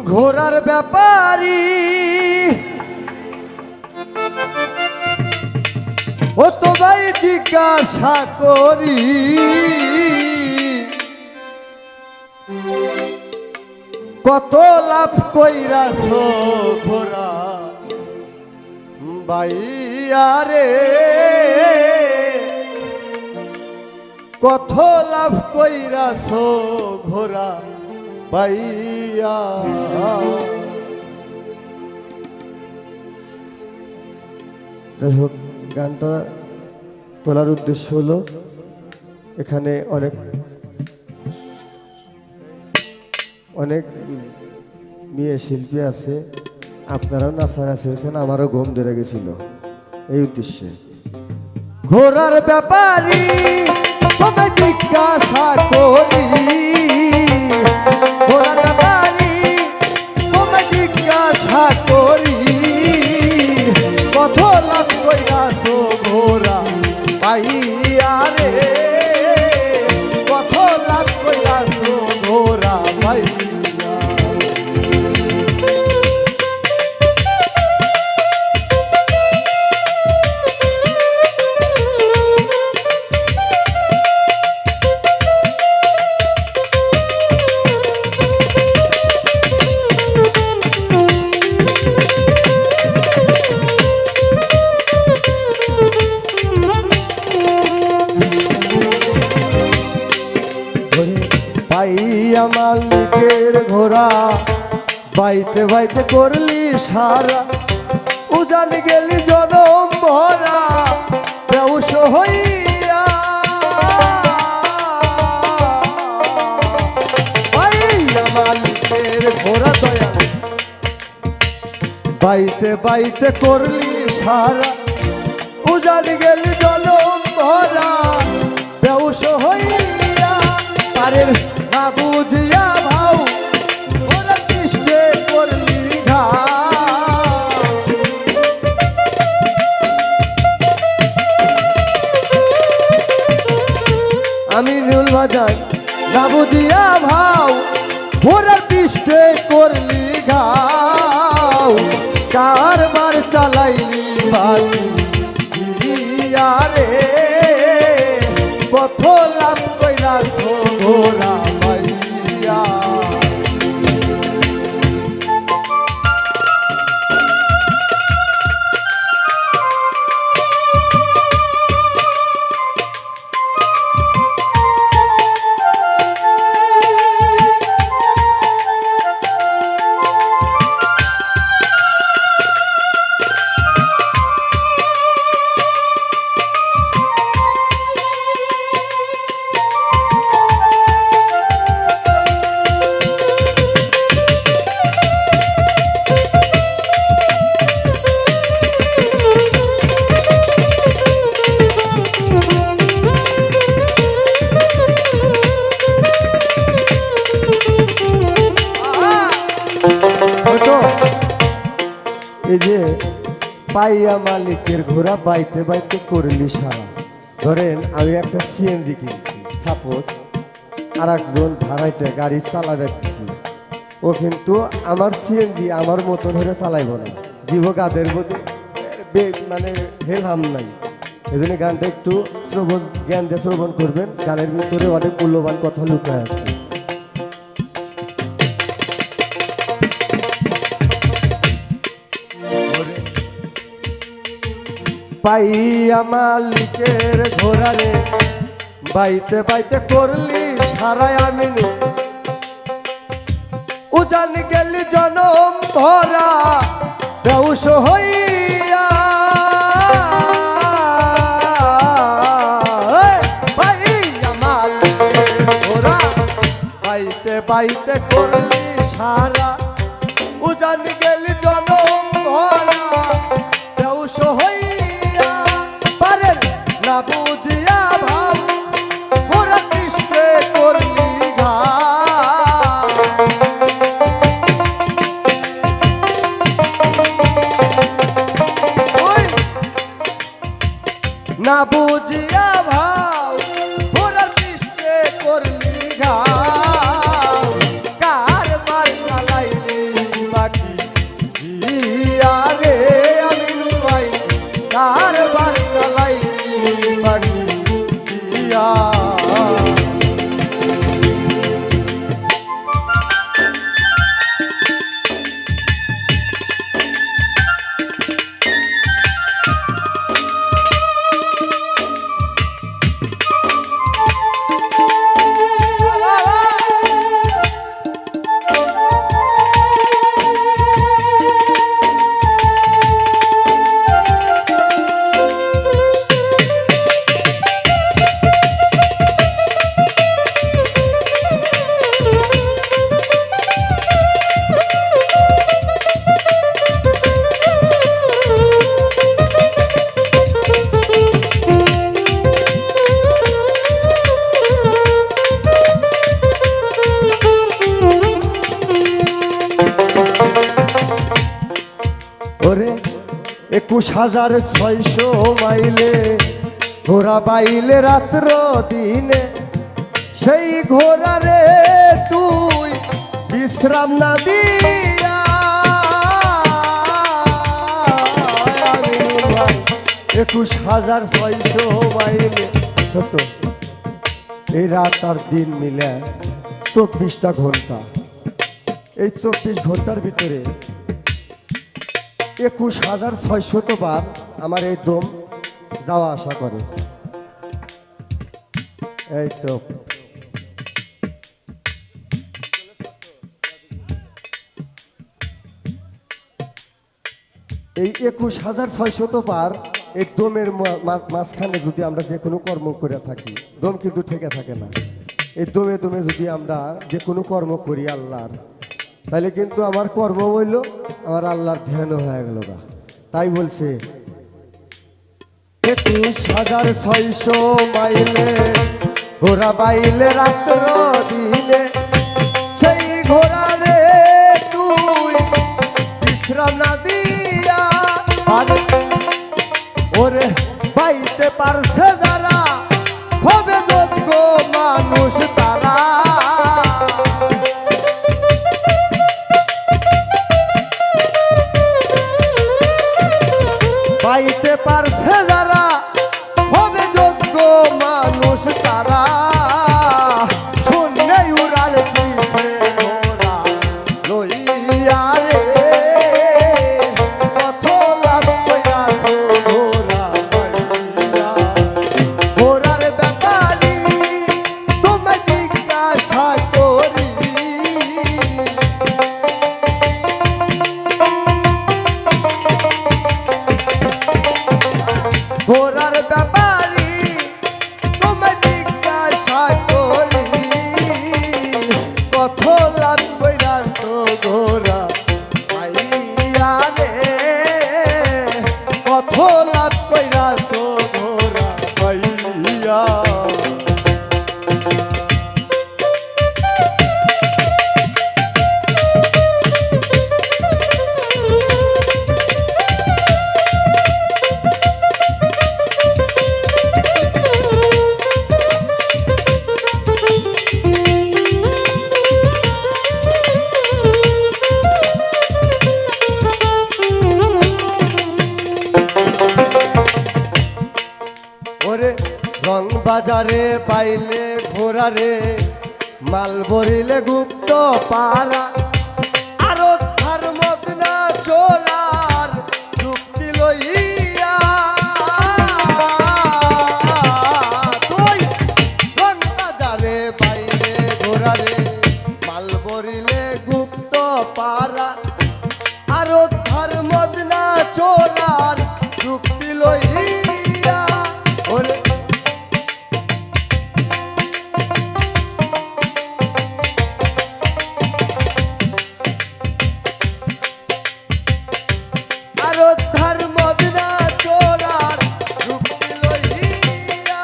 ঘোড়ার ব্যাপারী ও তোমায় জিজ্ঞাসা করি কত লাভ কইরাছ ঘোড়া বাইয়া রে কত লাভ কইরাছ ঘোড়া বাইয়া যাই হোক গানটা তোলার উদ্দেশ্য হলো এখানে অনেক অনেক মেয়ে শিল্পী আছে, আপনারাও নাচানাচি হয়েছেন, আমারও ঘুম ধরে গেছিল এই উদ্দেশ্যে। ঘোড়ার ব্যাপারী তবে জিজ্ঞাসা করি ঘোড়ার ব্যাপারী তবে জিজ্ঞাসা করি কত লাভ কইরাছ ঘোড়া পাইয়া রে কত লাভ কইরাছ ঘোড়া পাইয়া। পাইয়া মালিকের ঘোড়া বাইতে বাইতে করলি সারা উজান গেলি জনম ভরা বেউস হইয়া পাইয়া মালিকের ঘোড়া দয়া বাইতে বাইতে করলি সারা উজান গেলি জনম ভরা বেউস হইয়া আরে না বুঝিয়া ভাও ওরা কৃষ্ণে করলি ঘা আমি নুল বাজাই না বুঝিয়া ভাও ওরা কৃষ্ণে করলি ঘাও কারবার চালাইলি বালি রে কত লাভ কইরাছ ঘোড়া বাইয়া। এই যে পাইয়া মালিকের ঘোড়া বাইতে বাইতে করলি সারা, ধরেন আমি একটা সিএনজি কিনছি, সাপোজ আর একজন ভাড়াইতে গাড়ি চালাবে, ও কিন্তু আমার সিএনজি আমার মতন ধরে চালাইব না, জীব গাদের মধ্যে মানে হেলহাম নাই। এই জন্য গানটা একটু শ্রবণ জ্ঞান দিয়ে শ্রবণ করবেন, গানের ভিতরে অনেক মূল্যবান কথা লুকায় আছে। পাইয়া মালিকের ঘোড়া রে বাইতে বাইতে করলি সারাই আমি উজান গেলি জনম ভরা বেউস হইয়া পাইয়া মালিকের ঘোড়া বাইতে বাইতে করলি সারা উজান গেলি জনম ভরা বেউস হইয়া না বুঝিয়া ভাব ওরা কৃষ্ণে করলি ঘা না বুঝিয়া ভাব ওরা কৃষ্ণে করলি ঘা কারবার চালাই 21,600 মাইলে ঘোড়া বাইলে রাত্র দিনে, সেই ঘোড়া রে তুই বিশ্রাম না দিয়া 21,600 মাইলে ছোট এই রাত আর দিন মিলে 24টা ঘন্টা। এই 24 ঘন্টার ভিতরে 21,600 বার আমার এই দম যাওয়া আসা করে। এই তো এই 21,600 বার এই দমের মাঝখানে যদি আমরা যে কোনো কর্ম করে থাকি, দম কিন্তু ঠেকে থাকে না। এই দমে দমে যদি আমরা যে কোনো কর্ম করি আল্লাহর, তাহলে কিন্তু আমার কর্ম হইল আমার আল্লাহর ধ্যানও হয়ে গেল না। তাই বলছে 21,600 মাইলে ঘোড়া বাইলে রাত্র দিনে, সেই ঘোড়া রে তুই বিশ্রাম না দিয়া ওরে বাইতে পারছে যারা হবে যোগ্য মানুষ তারা। বাইতে পারছে যারা হবে যোগ্য মানুষ তারা। শূন্য উড়াল দিছে ঘোড়া লইয়া রে, কত লাভ কইরাছো ঘোড়া পাইয়া। ঘোড়ার ব্যাপারী তোমায় জিজ্ঞাসা করি, ঘোড়ার ব্যাপারী তোমায় জিজ্ঞাসা করি, কত লাভ কইরাছো ঘোড়া পাইয়া রে, কত লাভ কইরাছো ঘোড়া পাইয়া। ওরে রং বাজারে পাইলে ঘোড়া রে, মাল ভরিলে গুপ্ত পাড়া, আরো ধার মদনা চোরার যুক্তি লইয়া। তুই রং বাজারে পাইলে ঘোড়া রে, মাল ভরিলে গুপ্ত পাড়া, আরো ধার মদনা চোরার যুক্তি লইয়া। ওরে আরো ধার মদনা চোরার যুক্তি লইয়া।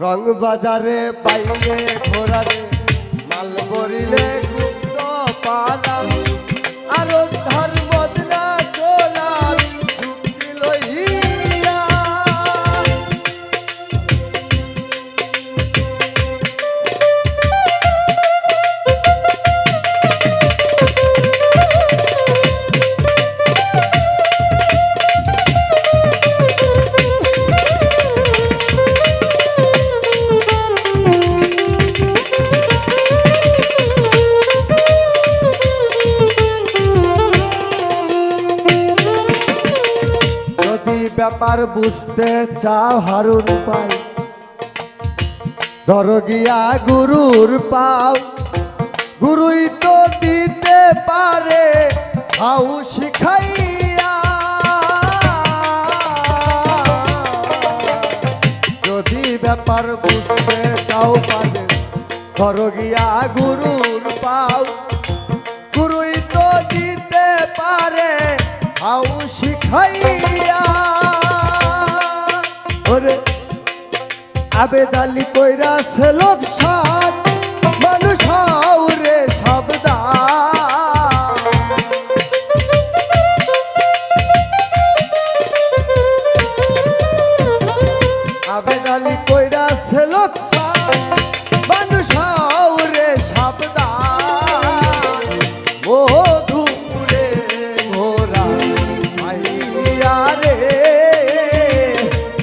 রং বাজারে পাইলে ঘোড়া রে, মাল ভরিলে গুপ্ত পাড়া, আরো ধার মদনা চোরার যুক্তি লইয়া। ব্যাপার বুঝতে চাও হারুন পাই, ধরো গিয়া গুরুর পাও, গুরুই তো দিতে পারে হাউ শিখাইয়া। যদি ব্যাপার বুঝতে চাও পারে, ধরো গিয়া গুরুর পাও, গুরুই তো দিতে পারে হাউ শিখাইয়া। ওরে আবেদালি কইরাছে লোকসান, মানুষ হাও রে সাবধান। আছে লোকসান মানুষ রে সাবধান মধুপুরে ঘোরা পাইয়া রে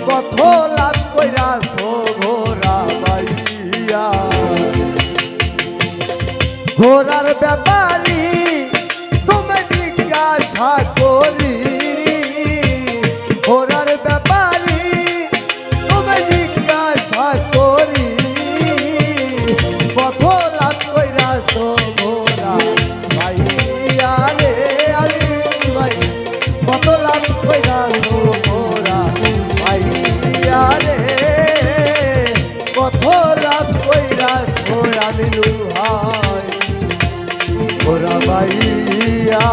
কত লাভ কইরাছ ঘোরা পাইয়া ঘোরার ব্যাপারী তুমি জিজ্ঞাসা করি ঘোরার ব্যাপারী তুমি জিজ্ঞাসা করি কত লাভ কইরাছ ঘোরা পাইয়া রে আমি ভাই কত লাভ কইরাছ ঘোরা পাইয়া রে কত লাভ কইরাছ আমি লুহাই ঘোরা পাইয়া